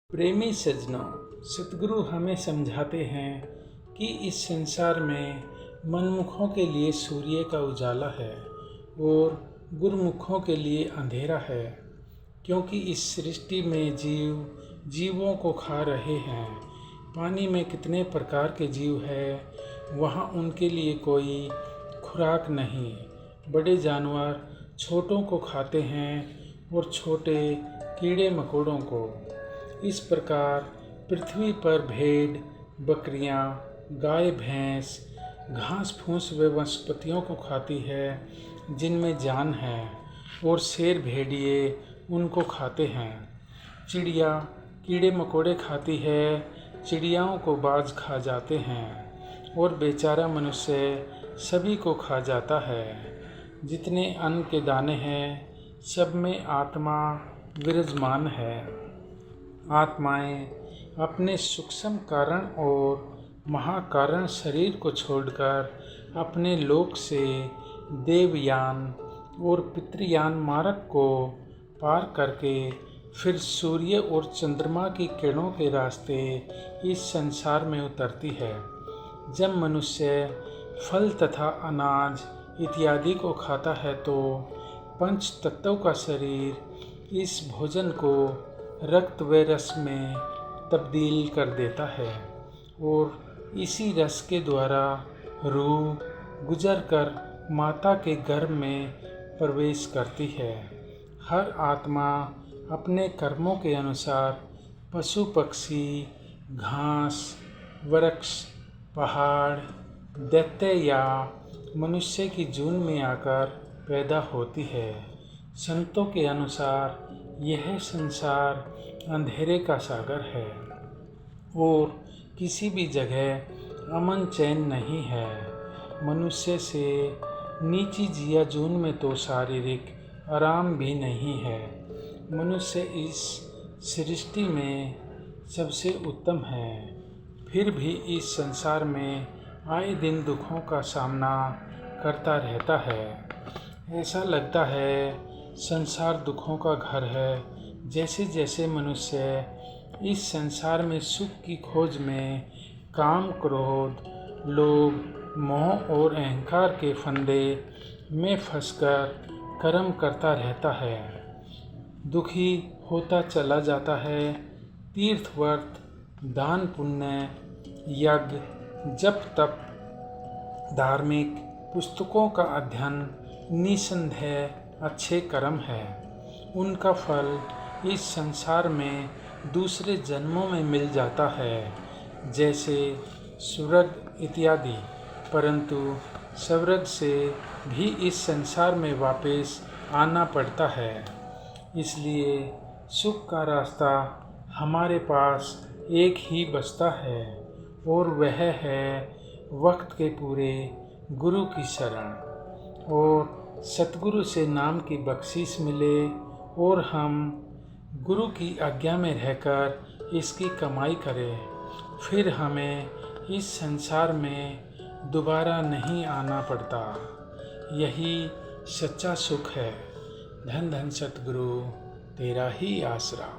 प्रेमी सज्जनों, सतगुरु हमें समझाते हैं कि इस संसार में मनमुखों के लिए सूर्य का उजाला है और गुरमुखों के लिए अंधेरा है, क्योंकि इस सृष्टि में जीवों को खा रहे हैं। पानी में कितने प्रकार के जीव हैं, वहाँ उनके लिए कोई खुराक नहीं। बड़े जानवर छोटों को खाते हैं और छोटे कीड़े मकोड़ों को। इस प्रकार पृथ्वी पर भेड़, बकरियां, गाय, भैंस घास फूस व वनस्पतियों को खाती है जिनमें जान है, और शेर भेड़िए उनको खाते हैं। चिड़िया कीड़े मकोड़े खाती है, चिड़ियाओं को बाज खा जाते हैं, और बेचारा मनुष्य सभी को खा जाता है। जितने अन्न के दाने हैं, सब में आत्मा विराजमान है। आत्माएं अपने सूक्ष्म कारण और महाकारण शरीर को छोड़कर अपने लोक से देवयान और पितृयान मार्ग को पार करके फिर सूर्य और चंद्रमा की किरणों के रास्ते इस संसार में उतरती है। जब मनुष्य फल तथा अनाज इत्यादि को खाता है तो पंच तत्वों का शरीर इस भोजन को रक्त व रस में तब्दील कर देता है, और इसी रस के द्वारा रूह गुजर कर माता के गर्भ में प्रवेश करती है। हर आत्मा अपने कर्मों के अनुसार पशु पक्षी, घास, वृक्ष, पहाड़, दैत्य या मनुष्य की जून में आकर पैदा होती है। संतों के अनुसार यह संसार अंधेरे का सागर है और किसी भी जगह अमन चैन नहीं है। मनुष्य से नीची जिया जून में तो शारीरिक आराम भी नहीं है। मनुष्य इस सृष्टि में सबसे उत्तम है, फिर भी इस संसार में आए दिन दुखों का सामना करता रहता है। ऐसा लगता है संसार दुखों का घर है। जैसे जैसे मनुष्य इस संसार में सुख की खोज में काम, क्रोध, लोभ, मोह और अहंकार के फंदे में फंसकर कर्म करता रहता है, दुखी होता चला जाता है। तीर्थ व्रत, दान पुण्य, यज्ञ, जप तप, धार्मिक पुस्तकों का अध्ययन निसंदेह अच्छे कर्म है। उनका फल इस संसार में दूसरे जन्मों में मिल जाता है, जैसे स्वर्ग इत्यादि, परंतु स्वर्ग से भी इस संसार में वापस आना पड़ता है। इसलिए सुख का रास्ता हमारे पास एक ही बचता है, और वह है वक्त के पूरे गुरु की शरण, और सतगुरु से नाम की बख्शिश मिले, और हम गुरु की आज्ञा में रहकर इसकी कमाई करें। फिर हमें इस संसार में दोबारा नहीं आना पड़ता। यही सच्चा सुख है। धन धन सतगुरु, तेरा ही आसरा।